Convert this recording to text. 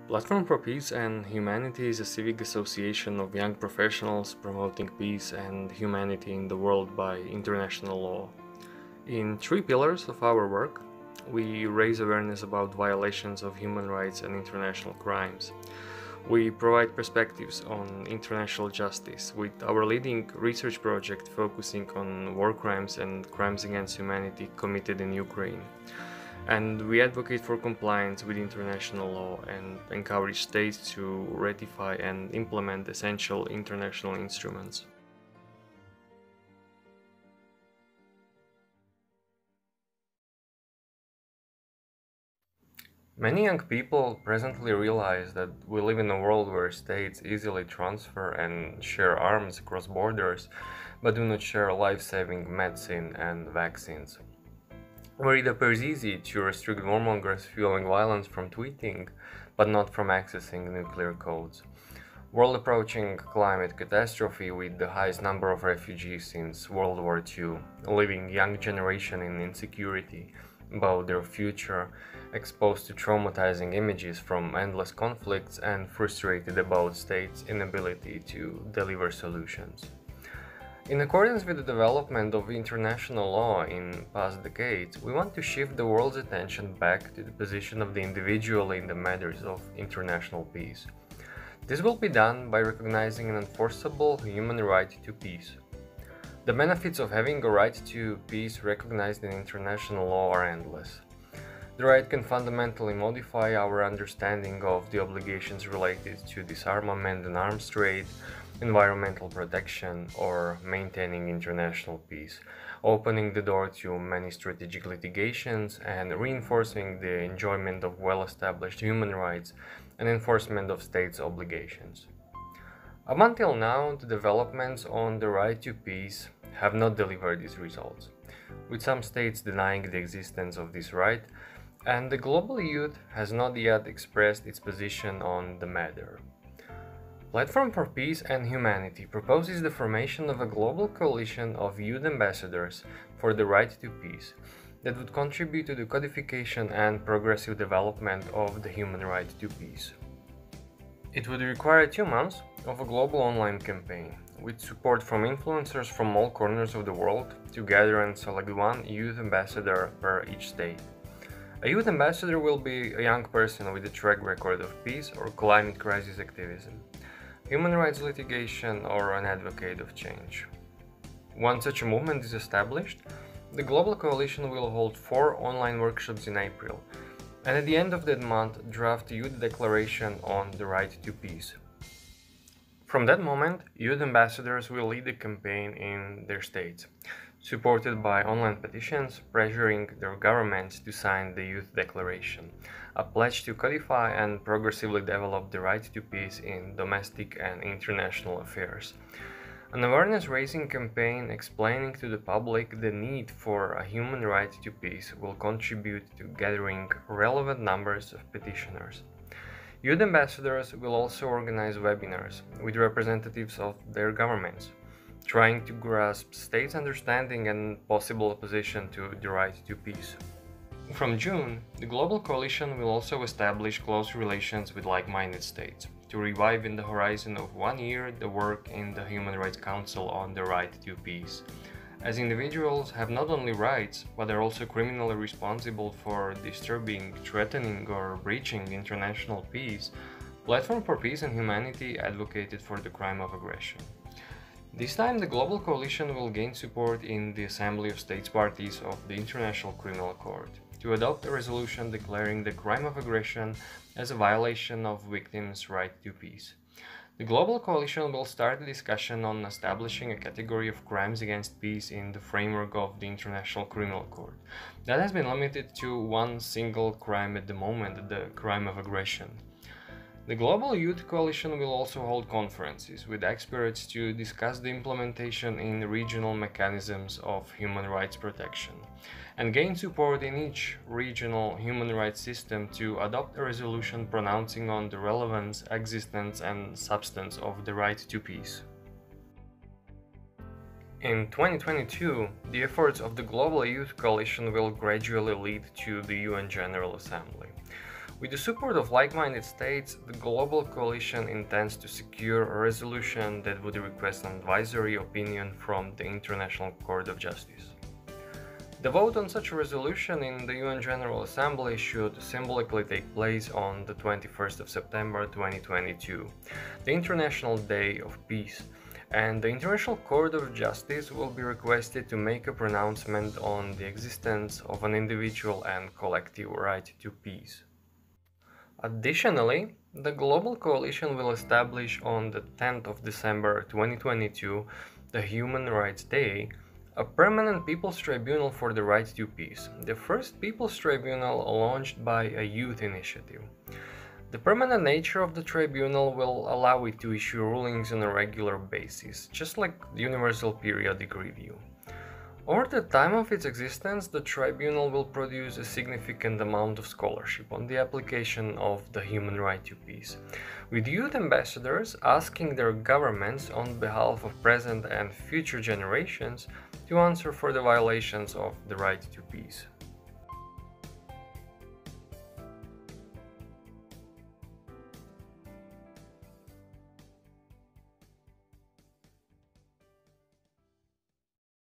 Platform for Peace and Humanity is a civic association of young professionals promoting peace and humanity in the world by international law. In three pillars of our work, we raise awareness about violations of human rights and international crimes. We provide perspectives on international justice, with our leading research project focusing on war crimes and crimes against humanity committed in Ukraine. And we advocate for compliance with international law and encourage states to ratify and implement essential international instruments. Many young people presently realize that we live in a world where states easily transfer and share arms across borders, but do not share life-saving medicine and vaccines. Where it appears easy to restrict warmongers fueling violence from tweeting, but not from accessing nuclear codes. World approaching climate catastrophe with the highest number of refugees since World War II, leaving young generation in insecurity about their future, exposed to traumatizing images from endless conflicts and frustrated about states' inability to deliver solutions. In accordance with the development of international law in past decades, we want to shift the world's attention back to the position of the individual in the matters of international peace. This will be done by recognizing an enforceable human right to peace. The benefits of having a right to peace recognized in international law are endless. The right can fundamentally modify our understanding of the obligations related to disarmament and arms trade, environmental protection, or maintaining international peace, opening the door to many strategic litigations and reinforcing the enjoyment of well-established human rights and enforcement of states' obligations. Up until now, the developments on the right to peace have not delivered these results, with some states denying the existence of this right, and the global youth has not yet expressed its position on the matter. Platform for Peace and Humanity proposes the formation of a global coalition of youth ambassadors for the right to peace that would contribute to the codification and progressive development of the human right to peace. It would require 2 months of a global online campaign, with support from influencers from all corners of the world to gather and select one youth ambassador per each state. A youth ambassador will be a young person with a track record of peace or climate crisis activism, human rights litigation, or an advocate of change. Once such a movement is established, the Global Coalition will hold 4 online workshops in April, and at the end of that month draft a youth declaration on the right to peace. From that moment, youth ambassadors will lead the campaign in their states, supported by online petitions pressuring their governments to sign the Youth Declaration, a pledge to codify and progressively develop the right to peace in domestic and international affairs. An awareness-raising campaign explaining to the public the need for a human right to peace will contribute to gathering relevant numbers of petitioners. Youth ambassadors will also organize webinars with representatives of their governments, trying to grasp states' understanding and possible opposition to the right to peace. From June, the Global Coalition will also establish close relations with like-minded states to revive in the horizon of 1 year the work in the Human Rights Council on the right to peace, as individuals have not only rights, but are also criminally responsible for disturbing, threatening, or breaching international peace. Platform for Peace and Humanity advocated for the crime of aggression. This time, the Global Coalition will gain support in the Assembly of States Parties of the International Criminal Court to adopt a resolution declaring the crime of aggression as a violation of victims' right to peace. The Global Coalition will start a discussion on establishing a category of crimes against peace in the framework of the International Criminal Court. That has been limited to one single crime at the moment, the crime of aggression. The Global Youth Coalition will also hold conferences with experts to discuss the implementation in regional mechanisms of human rights protection, and gain support in each regional human rights system to adopt a resolution pronouncing on the relevance, existence, and substance of the right to peace. In 2022, the efforts of the Global Youth Coalition will gradually lead to the UN General Assembly, With the support of like-minded states, the global coalition intends to secure a resolution that would request an advisory opinion from the International Court of Justice. The vote on such a resolution in the UN General Assembly should symbolically take place on the 21st of September 2022, the International Day of Peace, and the International Court of Justice will be requested to make a pronouncement on the existence of an individual and collective right to peace. Additionally, the Global Coalition will establish on the 10th of December 2022, the Human Rights Day, a permanent People's Tribunal for the Right to Peace, the first People's Tribunal launched by a youth initiative. The permanent nature of the tribunal will allow it to issue rulings on a regular basis, just like the Universal Periodic Review. Over the time of its existence, the tribunal will produce a significant amount of scholarship on the application of the human right to peace, with youth ambassadors asking their governments on behalf of present and future generations to answer for the violations of the right to peace.